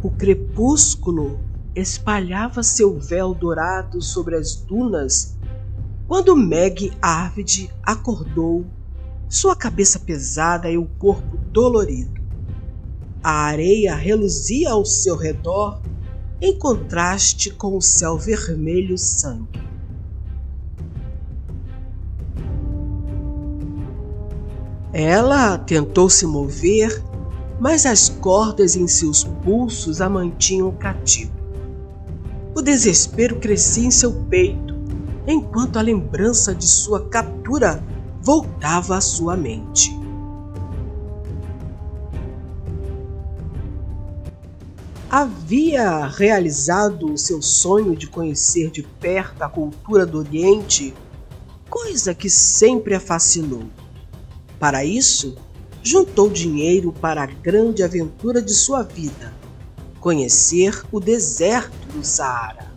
O crepúsculo espalhava seu véu dourado sobre as dunas quando Meg Arvid acordou, sua cabeça pesada e o corpo dolorido. A areia reluzia ao seu redor em contraste com o céu vermelho sangue. Ela tentou se mover, mas as cordas em seus pulsos a mantinham cativa. O desespero crescia em seu peito, enquanto a lembrança de sua captura voltava à sua mente. Havia realizado o seu sonho de conhecer de perto a cultura do Oriente, coisa que sempre a fascinou. Para isso, juntou dinheiro para a grande aventura de sua vida, conhecer o deserto do Saara.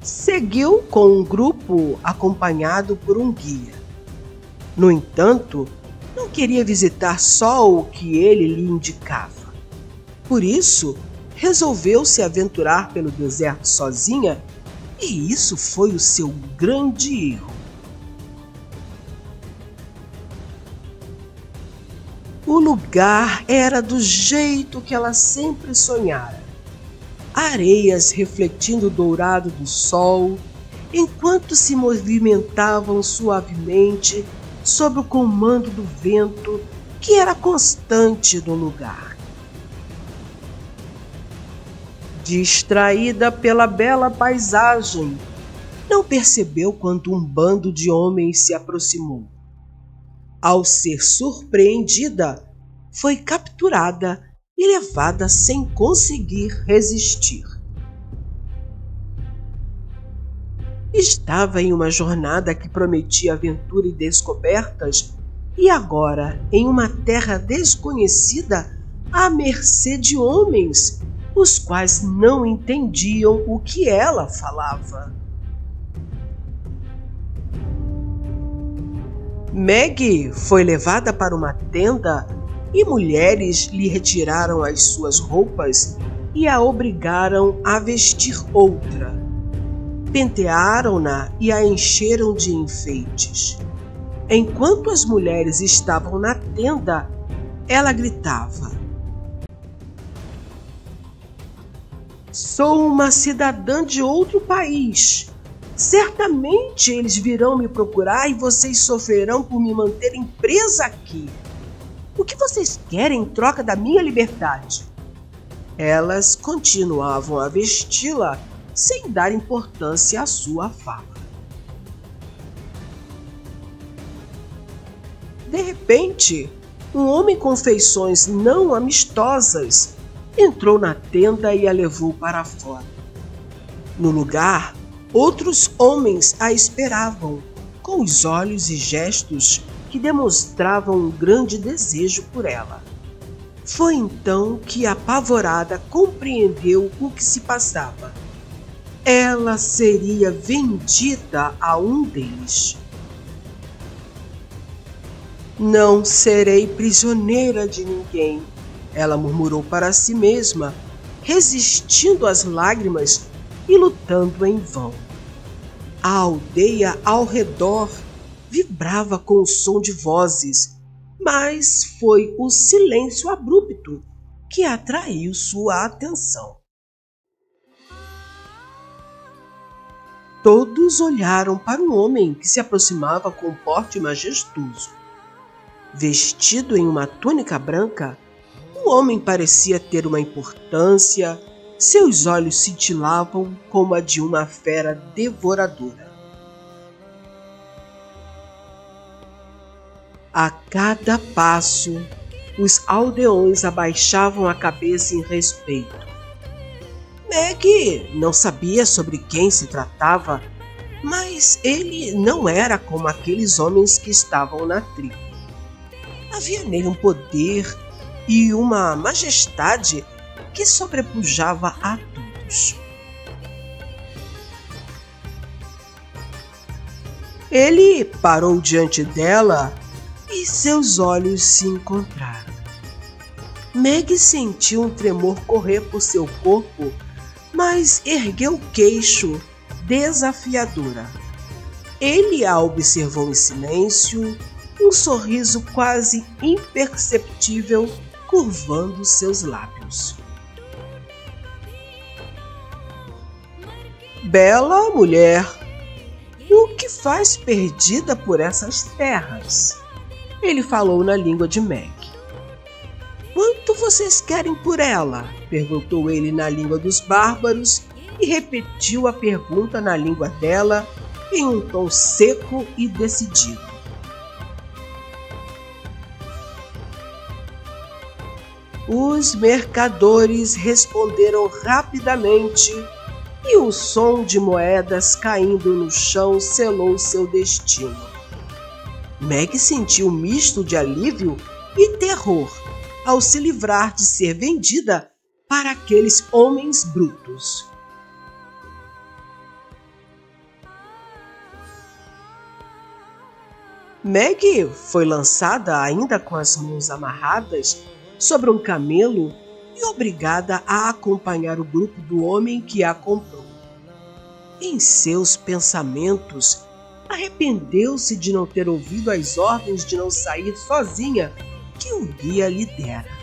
Seguiu com um grupo acompanhado por um guia. No entanto, não queria visitar só o que ele lhe indicava. Por isso, resolveu se aventurar pelo deserto sozinha, e isso foi o seu grande erro. O lugar era do jeito que ela sempre sonhara. Areias refletindo o dourado do sol, enquanto se movimentavam suavemente sob o comando do vento que era constante no lugar. Distraída pela bela paisagem, não percebeu quando um bando de homens se aproximou. Ao ser surpreendida, foi capturada e levada sem conseguir resistir. Estava em uma jornada que prometia aventura e descobertas, e agora, em uma terra desconhecida, à mercê de homens, os quais não entendiam o que ela falava. Meg foi levada para uma tenda e mulheres lhe retiraram as suas roupas e a obrigaram a vestir outra. Pentearam-na e a encheram de enfeites. Enquanto as mulheres estavam na tenda, ela gritava: "Sou uma cidadã de outro país. Certamente eles virão me procurar e vocês sofrerão por me manterem presa aqui. O que vocês querem em troca da minha liberdade?" Elas continuavam a vesti-la sem dar importância à sua fala. De repente, um homem com feições não amistosas entrou na tenda e a levou para fora. No lugar, outros homens a esperavam, com os olhos e gestos que demonstravam um grande desejo por ela. Foi então que, apavorada, compreendeu o que se passava. Ela seria vendida a um deles. "Não serei prisioneira de ninguém", ela murmurou para si mesma, resistindo às lágrimas e lutando em vão. A aldeia ao redor vibrava com o som de vozes, mas foi o silêncio abrupto que atraiu sua atenção. Todos olharam para um homem que se aproximava com um porte majestoso. Vestido em uma túnica branca, o homem parecia ter uma importância. Seus olhos cintilavam como a de uma fera devoradora. A cada passo, os aldeões abaixavam a cabeça em respeito. Meg não sabia sobre quem se tratava, mas ele não era como aqueles homens que estavam na tribo. Havia nele um poder e uma majestade que sobrepujava a todos. Ele parou diante dela e seus olhos se encontraram. Meg sentiu um tremor correr por seu corpo, mas ergueu o queixo, desafiadora. Ele a observou em silêncio, um sorriso quase imperceptível curvando seus lábios. Bela mulher, o que faz perdida por essas terras? Ele falou na língua de Meg. Quanto vocês querem por ela? Perguntou ele na língua dos bárbaros e repetiu a pergunta na língua dela em um tom seco e decidido. Os mercadores responderam rapidamente e o som de moedas caindo no chão selou seu destino. Meg sentiu um misto de alívio e terror ao se livrar de ser vendida para aqueles homens brutos. Meg foi lançada ainda com as mãos amarradas sobre um camelo e obrigada a acompanhar o grupo do homem que a comprou. Em seus pensamentos, arrependeu-se de não ter ouvido as ordens de não sair sozinha que o guia lhe dera.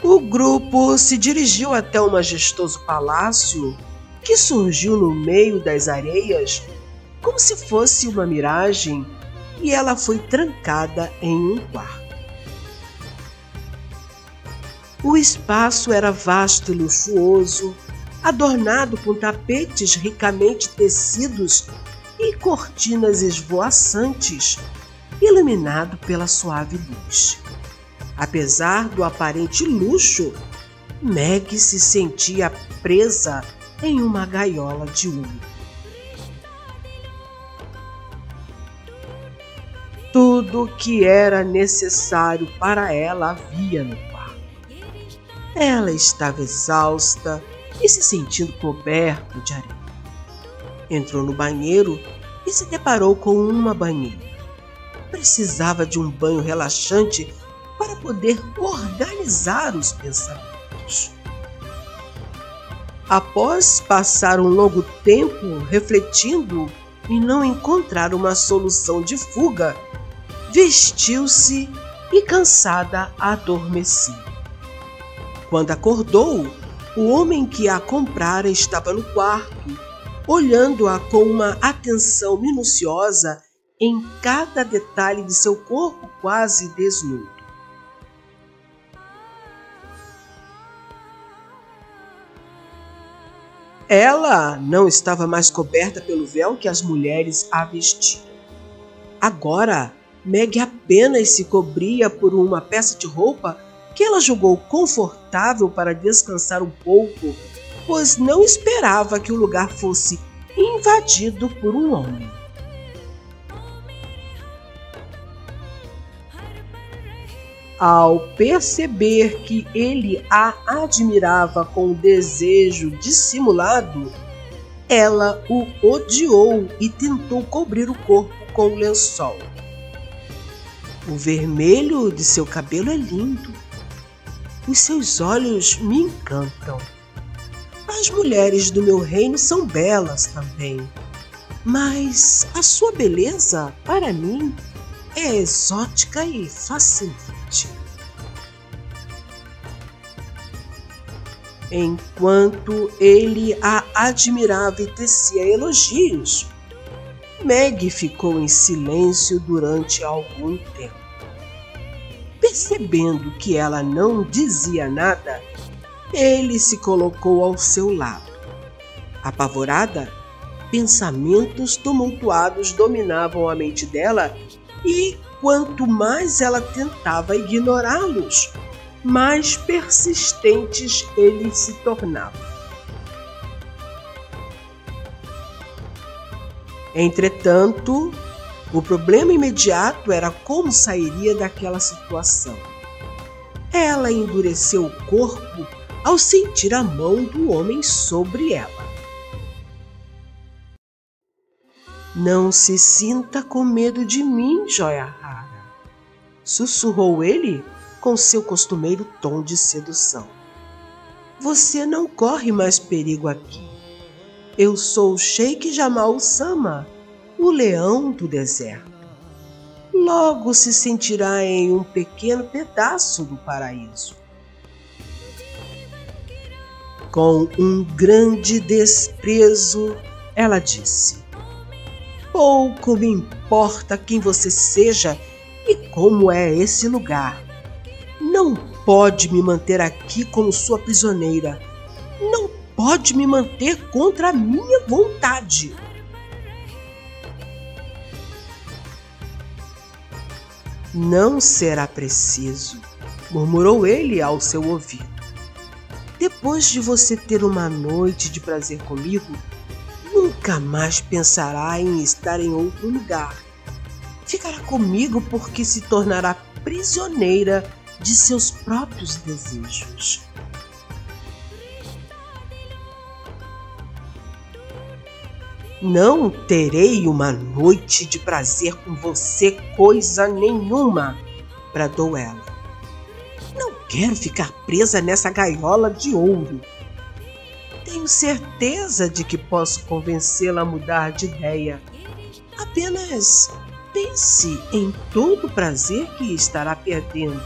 O grupo se dirigiu até um majestoso palácio que surgiu no meio das areias como se fosse uma miragem, e ela foi trancada em um quarto. O espaço era vasto e luxuoso, adornado com tapetes ricamente tecidos e cortinas esvoaçantes, iluminado pela suave luz. Apesar do aparente luxo, Meg se sentia presa em uma gaiola de ouro. Tudo o que era necessário para ela havia no quarto. Ela estava exausta e se sentindo coberta de areia. Entrou no banheiro e se deparou com uma banheira. Precisava de um banho relaxante para poder organizar os pensamentos. Após passar um longo tempo refletindo e não encontrar uma solução de fuga, vestiu-se e, cansada, adormeceu. Quando acordou, o homem que a comprara estava no quarto, olhando-a com uma atenção minuciosa em cada detalhe de seu corpo quase desnudo. Ela não estava mais coberta pelo véu que as mulheres a vestiam. Agora, Meg apenas se cobria por uma peça de roupa que ela julgou confortável para descansar um pouco, pois não esperava que o lugar fosse invadido por um homem. Ao perceber que ele a admirava com desejo dissimulado, ela o odiou e tentou cobrir o corpo com o lençol. O vermelho de seu cabelo é lindo. Os seus olhos me encantam. As mulheres do meu reino são belas também, mas a sua beleza, para mim, é exótica e fascinante. Enquanto ele a admirava e tecia elogios, Meg ficou em silêncio durante algum tempo. Percebendo que ela não dizia nada, ele se colocou ao seu lado. Apavorada, pensamentos tumultuados dominavam a mente dela e, quanto mais ela tentava ignorá-los, mais persistentes eles se tornavam. Entretanto, o problema imediato era como sairia daquela situação. Ela endureceu o corpo ao sentir a mão do homem sobre ela. Não se sinta com medo de mim, joia rara, sussurrou ele com seu costumeiro tom de sedução. Você não corre mais perigo aqui. Eu sou o Sheik Jamal Sama, o leão do deserto. Logo se sentirá em um pequeno pedaço do paraíso. Com um grande desprezo, ela disse: pouco me importa quem você seja e como é esse lugar. Não pode me manter aqui como sua prisioneira. Não pode me manter contra a minha vontade. Não será preciso, murmurou ele ao seu ouvido. Depois de você ter uma noite de prazer comigo, nunca mais pensará em estar em outro lugar. Ficará comigo porque se tornará prisioneira de seus próprios desejos. Não terei uma noite de prazer com você coisa nenhuma, bradou ela. Não quero ficar presa nessa gaiola de ouro. Tenho certeza de que posso convencê-la a mudar de ideia. Apenas pense em todo o prazer que estará perdendo.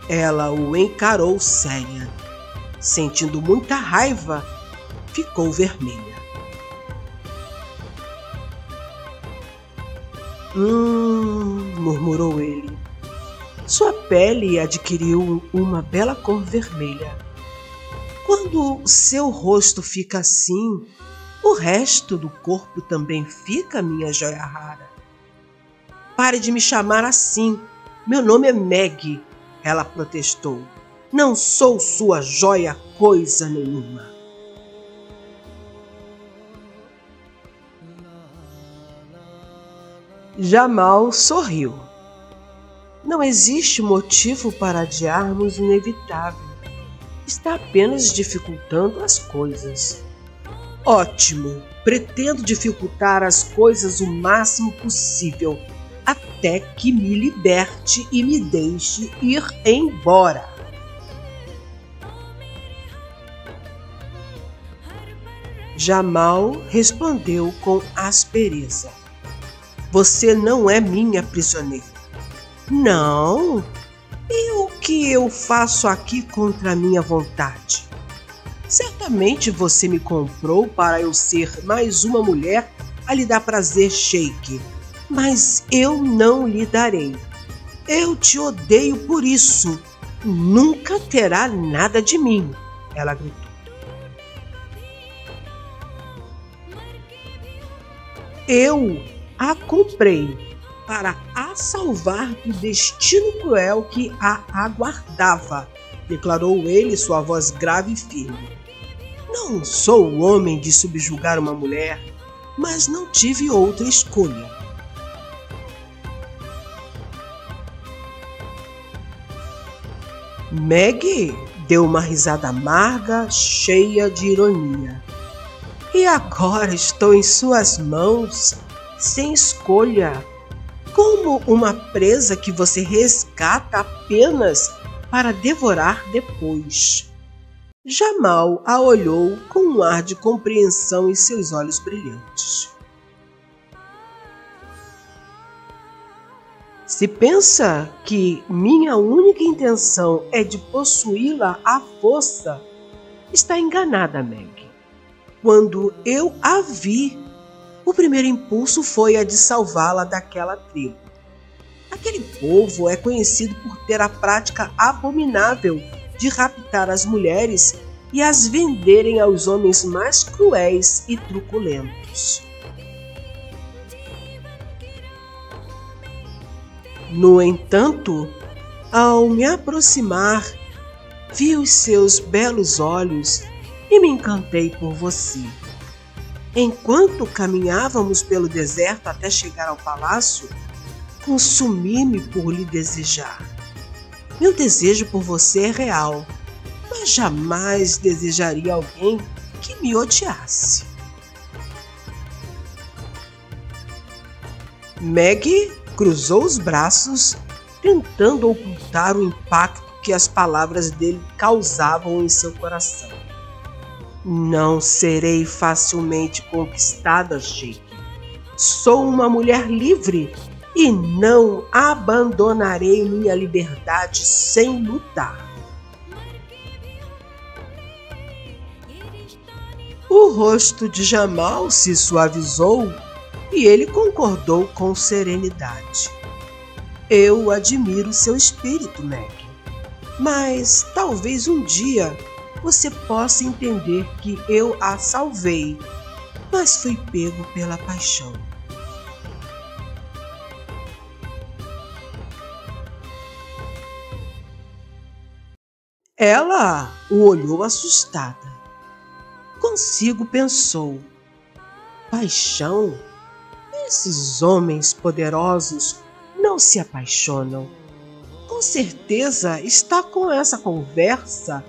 Ela o encarou séria. Sentindo muita raiva, ficou vermelha. Murmurou ele. Sua pele adquiriu uma bela cor vermelha. Quando seu rosto fica assim, o resto do corpo também fica, minha joia rara. Pare de me chamar assim. Meu nome é Meg, ela protestou. Não sou sua joia coisa nenhuma. Jamal sorriu. Não existe motivo para adiarmos o inevitável. Está apenas dificultando as coisas. Ótimo! Pretendo dificultar as coisas o máximo possível, até que me liberte e me deixe ir embora. Jamal respondeu com aspereza. Você não é minha prisioneira. Não? E o que eu faço aqui contra a minha vontade? Certamente você me comprou para eu ser mais uma mulher a lhe dar prazer, Sheik. Mas eu não lhe darei. Eu te odeio por isso. Nunca terá nada de mim, ela gritou. Eu a comprei para a salvar do destino cruel que a aguardava, declarou ele, sua voz grave e firme. Não sou o homem de subjugar uma mulher, mas não tive outra escolha. Meg deu uma risada amarga, cheia de ironia. E agora estou em suas mãos, sem escolha, como uma presa que você resgata apenas para devorar depois. Jamal a olhou com um ar de compreensão em seus olhos brilhantes. Se pensa que minha única intenção é de possuí-la à força, está enganada, Meg. Quando eu a vi, o primeiro impulso foi a de salvá-la daquela tribo. Aquele povo é conhecido por ter a prática abominável de raptar as mulheres e as venderem aos homens mais cruéis e truculentos. No entanto, ao me aproximar, vi os seus belos olhos e me encantei por você. Enquanto caminhávamos pelo deserto até chegar ao palácio, consumi-me por lhe desejar. Meu desejo por você é real, mas jamais desejaria alguém que me odiasse. Maggie cruzou os braços, tentando ocultar o impacto que as palavras dele causavam em seu coração. Não serei facilmente conquistada, Jake. Sou uma mulher livre e não abandonarei minha liberdade sem lutar. O rosto de Jamal se suavizou e ele concordou com serenidade. Eu admiro seu espírito, Maggie, mas talvez um dia você possa entender que eu a salvei, mas fui pego pela paixão. Ela o olhou assustada. Consigo pensou: paixão? Esses homens poderosos não se apaixonam. Com certeza está com essa conversa,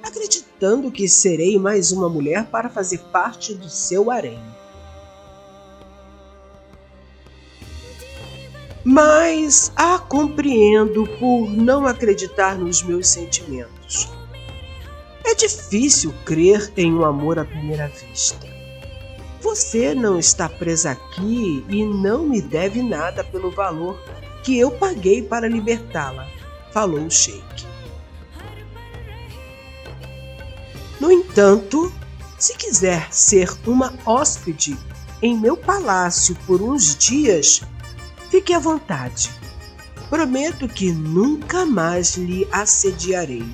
acreditando que serei mais uma mulher para fazer parte do seu harém. Mas a compreendo por não acreditar nos meus sentimentos. É difícil crer em um amor à primeira vista. Você não está presa aqui e não me deve nada pelo valor que eu paguei para libertá-la, falou o Sheik. No entanto, se quiser ser uma hóspede em meu palácio por uns dias, fique à vontade. Prometo que nunca mais lhe assediarei.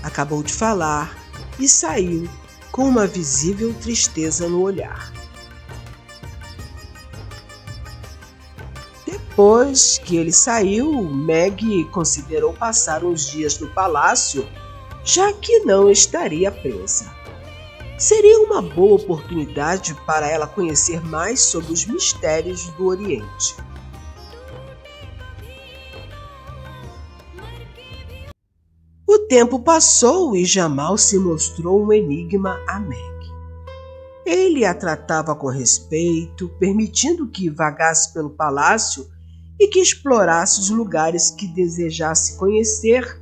Acabou de falar e saiu com uma visível tristeza no olhar. Depois que ele saiu, Maggie considerou passar uns dias no palácio, já que não estaria presa. Seria uma boa oportunidade para ela conhecer mais sobre os mistérios do Oriente. O tempo passou e Jamal se mostrou um enigma a Maggie. Ele a tratava com respeito, permitindo que vagasse pelo palácio e que explorasse os lugares que desejasse conhecer,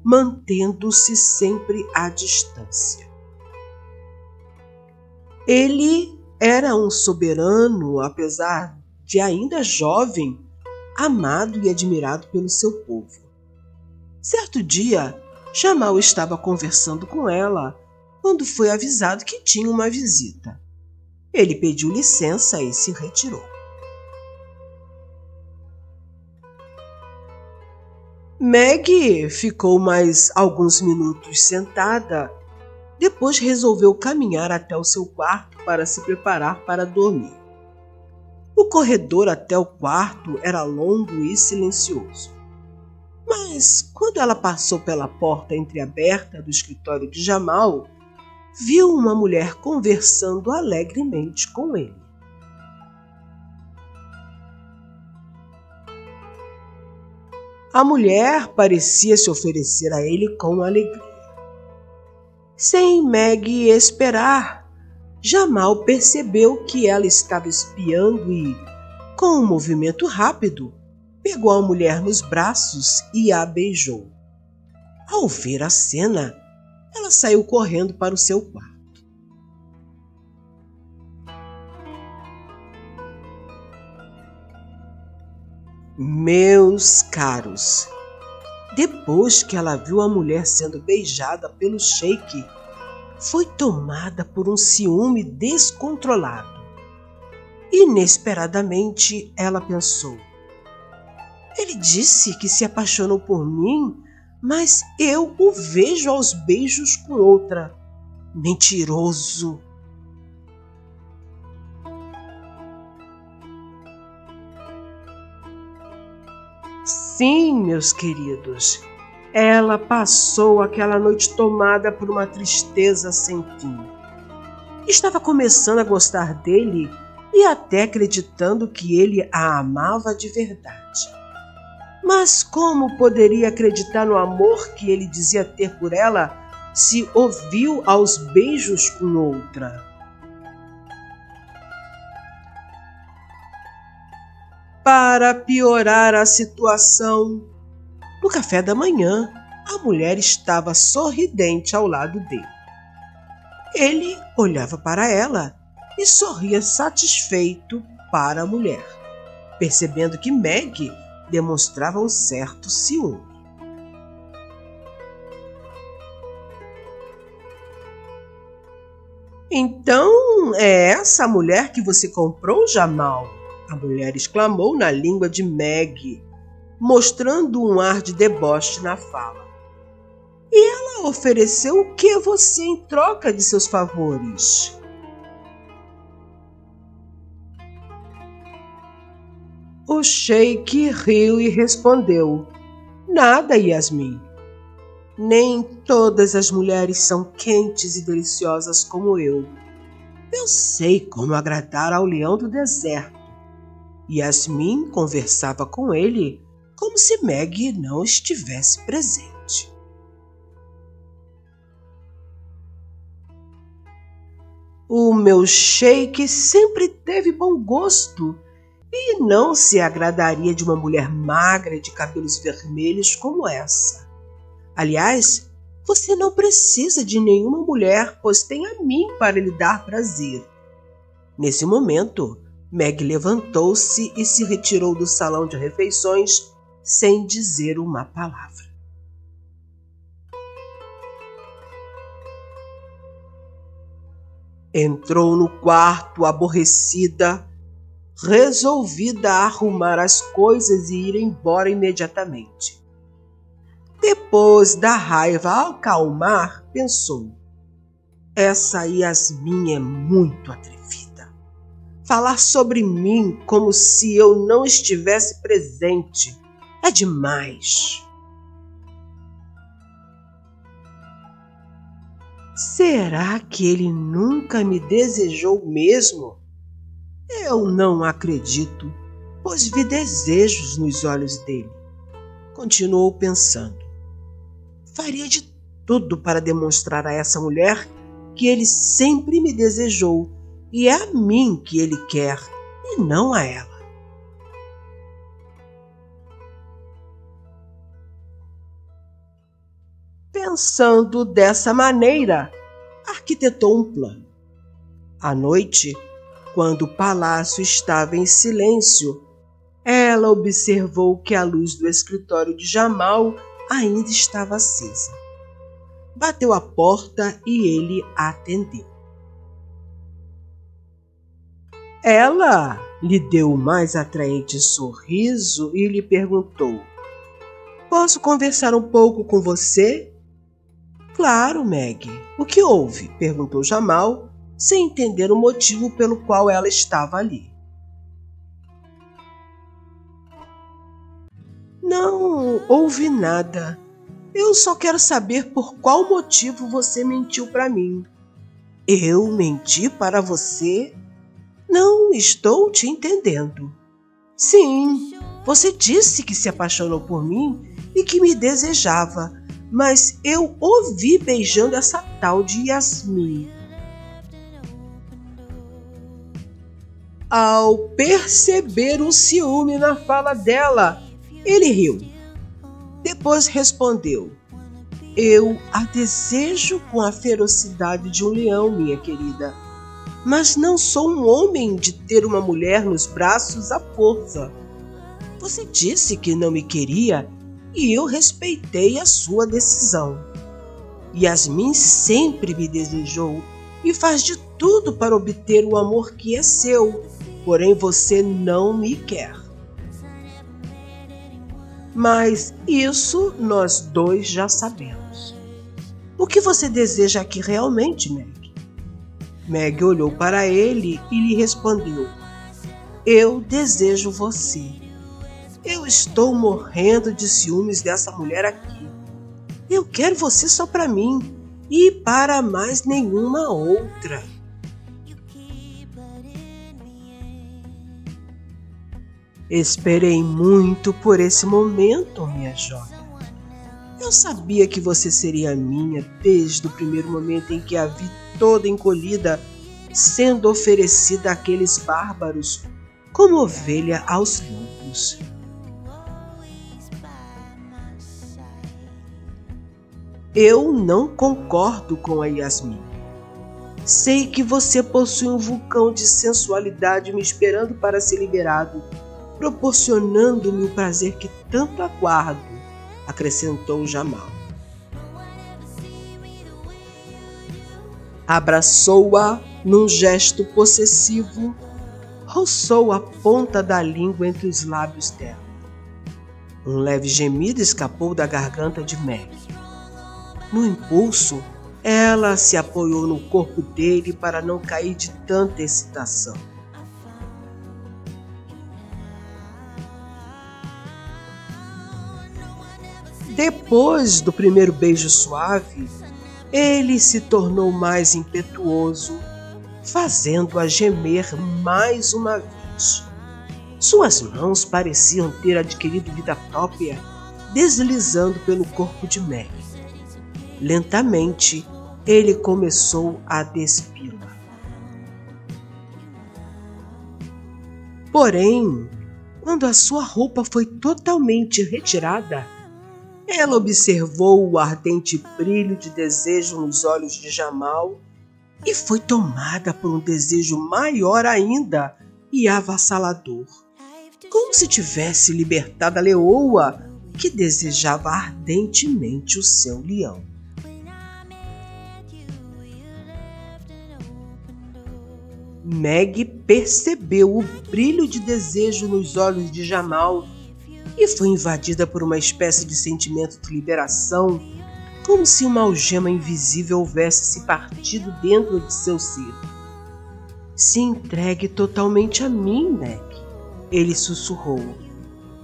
mantendo-se sempre à distância. Ele era um soberano, apesar de ainda jovem, amado e admirado pelo seu povo. Certo dia, Jamal estava conversando com ela quando foi avisado que tinha uma visita. Ele pediu licença e se retirou. Maggie ficou mais alguns minutos sentada, depois resolveu caminhar até o seu quarto para se preparar para dormir. O corredor até o quarto era longo e silencioso. Mas, quando ela passou pela porta entreaberta do escritório de Jamal, viu uma mulher conversando alegremente com ele. A mulher parecia se oferecer a ele com alegria. Sem Maggie esperar, Jamal percebeu que ela estava espiando e, com um movimento rápido, pegou a mulher nos braços e a beijou. Ao ver a cena, ela saiu correndo para o seu quarto. Meus caros, depois que ela viu a mulher sendo beijada pelo Sheik, foi tomada por um ciúme descontrolado. Inesperadamente, ela pensou: ele disse que se apaixonou por mim, mas eu o vejo aos beijos com outra. Mentiroso! Sim, meus queridos, ela passou aquela noite tomada por uma tristeza sem fim. Estava começando a gostar dele e até acreditando que ele a amava de verdade. Mas como poderia acreditar no amor que ele dizia ter por ela se ouviu aos beijos com outra? Para piorar a situação, no café da manhã, a mulher estava sorridente ao lado dele. Ele olhava para ela e sorria satisfeito para a mulher, percebendo que Meg demonstrava um certo ciúme. Então, é essa a mulher que você comprou, Jamal? A mulher exclamou na língua de Meg, mostrando um ar de deboche na fala. E ela ofereceu o que a você em troca de seus favores? O sheik riu e respondeu: Nada, Yasmin. Nem todas as mulheres são quentes e deliciosas como eu. Eu sei como agradar ao leão do deserto. Yasmin conversava com ele como se Meg não estivesse presente. O meu sheik sempre teve bom gosto e não se agradaria de uma mulher magra e de cabelos vermelhos como essa. Aliás, você não precisa de nenhuma mulher, pois tem a mim para lhe dar prazer. Nesse momento, Meg levantou-se e se retirou do salão de refeições sem dizer uma palavra. Entrou no quarto aborrecida, resolvida a arrumar as coisas e ir embora imediatamente. Depois da raiva acalmar, pensou: essa Yasmin é muito atrevida. Falar sobre mim como se eu não estivesse presente é demais. Será que ele nunca me desejou mesmo? Eu não acredito, pois vi desejos nos olhos dele. Continuou pensando. Faria de tudo para demonstrar a essa mulher que ele sempre me desejou e é a mim que ele quer e não a ela. Pensando dessa maneira, arquitetou um plano. À noite, quando o palácio estava em silêncio, ela observou que a luz do escritório de Jamal ainda estava acesa. Bateu à porta e ele atendeu. Ela lhe deu o mais atraente sorriso e lhe perguntou: Posso conversar um pouco com você? Claro, Meg. O que houve? Perguntou Jamal, sem entender o motivo pelo qual ela estava ali. Não houve nada. Eu só quero saber por qual motivo você mentiu para mim. Eu menti para você? Não estou te entendendo. Sim, você disse que se apaixonou por mim e que me desejava, mas eu o vi beijando essa tal de Yasmin. Ao perceber o ciúme na fala dela, ele riu. Depois respondeu: Eu a desejo com a ferocidade de um leão, minha querida. Mas não sou um homem de ter uma mulher nos braços à força. Você disse que não me queria e eu respeitei a sua decisão. Yasmin sempre me desejou e faz de tudo para obter o amor que é seu, porém você não me quer. Mas isso nós dois já sabemos. O que você deseja aqui realmente, Meg? Meg olhou para ele e lhe respondeu: Eu desejo você. Eu estou morrendo de ciúmes dessa mulher aqui. Eu quero você só para mim e para mais nenhuma outra. Esperei muito por esse momento, minha joia. Eu sabia que você seria minha desde o primeiro momento em que a vi toda encolhida, sendo oferecida àqueles bárbaros como ovelha aos lobos. olhos. Eu não concordo com a Yasmin. Sei que você possui um vulcão de sensualidade me esperando para ser liberado, proporcionando-me o prazer que tanto aguardo, acrescentou Jamal. Abraçou-a num gesto possessivo, roçou a ponta da língua entre os lábios dela. Um leve gemido escapou da garganta de Meg. No impulso, ela se apoiou no corpo dele para não cair de tanta excitação. Depois do primeiro beijo suave, ele se tornou mais impetuoso, fazendo-a gemer mais uma vez. Suas mãos pareciam ter adquirido vida própria, deslizando pelo corpo de Meg. Lentamente, ele começou a despi-la. Porém, quando a sua roupa foi totalmente retirada, ela observou o ardente brilho de desejo nos olhos de Jamal e foi tomada por um desejo maior ainda e avassalador, como se tivesse libertado a leoa que desejava ardentemente o seu leão. Meg percebeu o brilho de desejo nos olhos de Jamal e foi invadida por uma espécie de sentimento de liberação, como se uma algema invisível houvesse se partido dentro de seu ser. Se entregue totalmente a mim, Meg, ele sussurrou.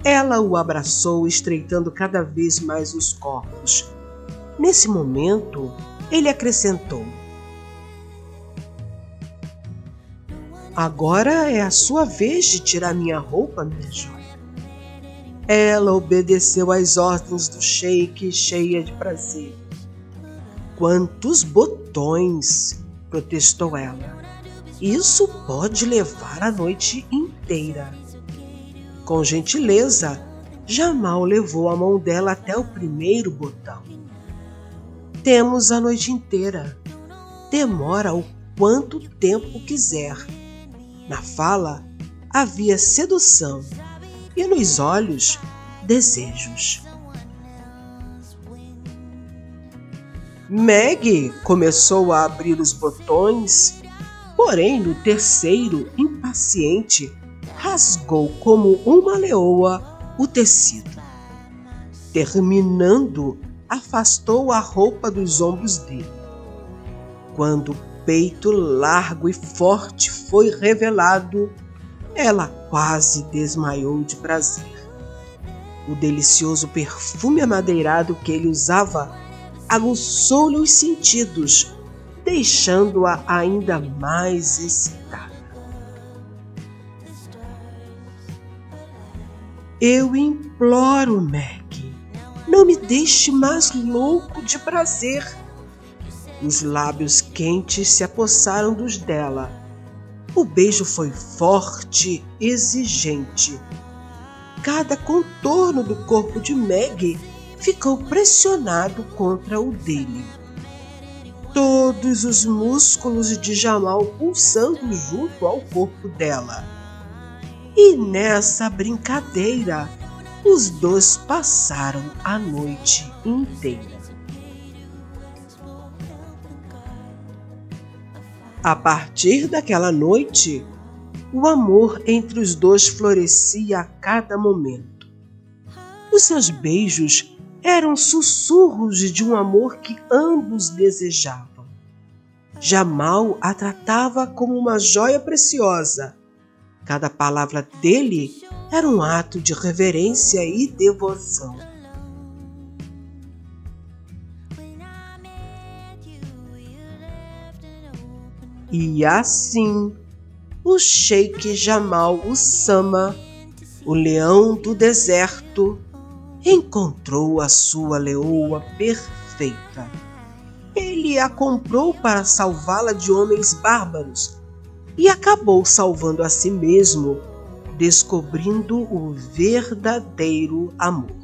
Ela o abraçou, estreitando cada vez mais os corpos. Nesse momento, ele acrescentou: agora é a sua vez de tirar minha roupa, minha joia. Ela obedeceu às ordens do sheik, cheia de prazer. Quantos botões! Protestou ela. Isso pode levar a noite inteira. Com gentileza, Jamal levou a mão dela até o primeiro botão. Temos a noite inteira. Demora o quanto tempo quiser. Na fala havia sedução e nos olhos desejos. Meg começou a abrir os botões, porém no terceiro, impaciente, rasgou como uma leoa o tecido. Terminando, afastou a roupa dos ombros dele. Quando o peito largo e forte foi revelado, ela quase desmaiou de prazer. O delicioso perfume amadeirado que ele usava aguçou-lhe os sentidos, deixando-a ainda mais excitada. Eu imploro, Meg, não me deixe mais louco de prazer. Os lábios quentes se apossaram dos dela. O beijo foi forte, exigente. Cada contorno do corpo de Meg ficou pressionado contra o dele. Todos os músculos de Jamal pulsando junto ao corpo dela. E nessa brincadeira, os dois passaram a noite inteira. A partir daquela noite, o amor entre os dois florescia a cada momento. Os seus beijos eram sussurros de um amor que ambos desejavam. Jamal a tratava como uma joia preciosa. Cada palavra dele era um ato de reverência e devoção. E assim, o sheik Jamal Ussama, o leão do deserto, encontrou a sua leoa perfeita. Ele a comprou para salvá-la de homens bárbaros e acabou salvando a si mesmo descobrindo o verdadeiro amor.